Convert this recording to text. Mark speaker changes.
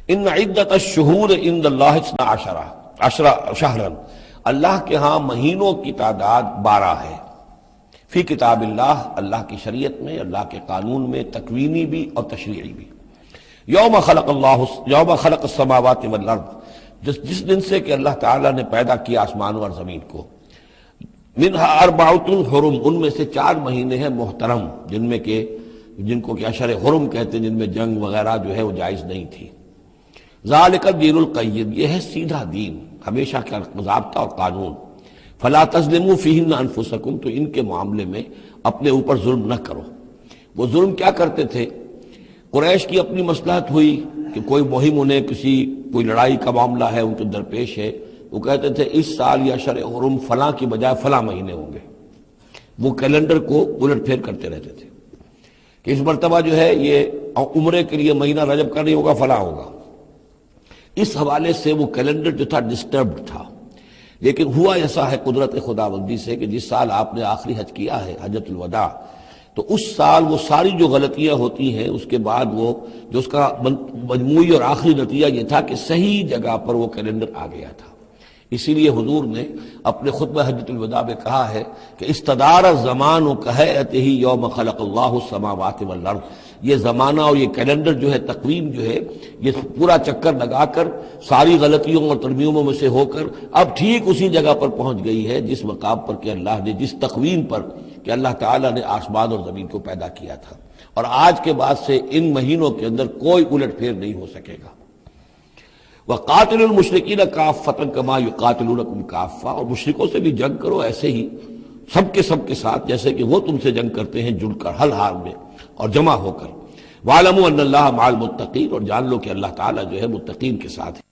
Speaker 1: ان عدت الشہور عند اللہ 12 شہرا، اللہ کے ہاں مہینوں کی تعداد 12 ہے، فی کتاب اللہ، اللہ کی شریعت میں، اللہ کے قانون میں، تکوینی بھی اور تشریعی بھی۔ یوم خلق السماوات والارض، جس دن سے کہ اللہ تعالیٰ نے پیدا کیا آسمان اور زمین کو، منہا اربعۃ حرم، ان میں سے 4 مہینے ہیں محترم، جن کو کہ اشہر حرم کہتے ہیں، جن میں جنگ وغیرہ جو ہے وہ جائز نہیں تھی۔ ذالک الدین القیم، یہ ہے سیدھا دین، ہمیشہ کا ضابطہ اور قانون۔ فلا تظلموا فیہن انفسکم، تو ان کے معاملے میں اپنے اوپر ظلم نہ کرو۔ وہ ظلم کیا کرتے تھے؟ قریش کی اپنی مصلحت ہوئی کہ کوئی مہم انہیں کوئی لڑائی کا معاملہ ہے ان کے درپیش ہے، وہ کہتے تھے اس سال یا اشہر حرم فلاں کی بجائے فلاں مہینے ہوں گے، وہ کیلنڈر کو الٹ پھیر کرتے رہتے تھے کہ اس مرتبہ جو ہے یہ عمرے کے لیے مہینہ رجب کا نہیں ہوگا، فلاں ہوگا۔ اس حوالے سے وہ کیلنڈر جو تھا ڈسٹربڈ تھا، لیکن ہوا ایسا ہے قدرت خداوندی سے کہ جس سال آپ نے آخری حج کیا ہے، حجۃ الوداع، تو اس سال وہ ساری جو غلطیاں ہوتی ہیں اس کے بعد وہ جو اس کا مجموعی اور آخری نتیجہ یہ تھا کہ صحیح جگہ پر وہ کیلنڈر آ گیا تھا۔ اسی لیے حضور نے اپنے خطبہ حجۃ الوداع میں کہا ہے کہ استدار الزمان کہیئتہ یوم خلق اللہ السماوات والارض، یہ زمانہ اور یہ کیلنڈر جو ہے، تقویم جو ہے، یہ پورا چکر لگا کر ساری غلطیوں اور ترمیموں میں سے ہو کر اب ٹھیک اسی جگہ پر پہنچ گئی ہے جس مقام پر کہ اللہ نے، جس تقویم پر کہ اللہ تعالیٰ نے آسمان اور زمین کو پیدا کیا تھا، اور آج کے بعد سے ان مہینوں کے اندر کوئی الٹ پھیر نہیں ہو سکے گا۔ وَقَاتِلُوا الْمُشْرِكِينَ كَافَّةً كَمَا يُقَاتِلُونَكُمْ كَافَّةً، اور مشرکوں سے بھی جنگ کرو ایسے ہی سب کے ساتھ، جیسے کہ وہ تم سے جنگ کرتے ہیں، جڑ کر، حل حال میں اور جمع ہو کر۔ وَاعْلَمُوا أَنَّ اللَّهَ مَعَ الْمُتَّقِينَ، اور جان لو کہ اللہ تعالیٰ جو ہے متقین کے ساتھ ہے۔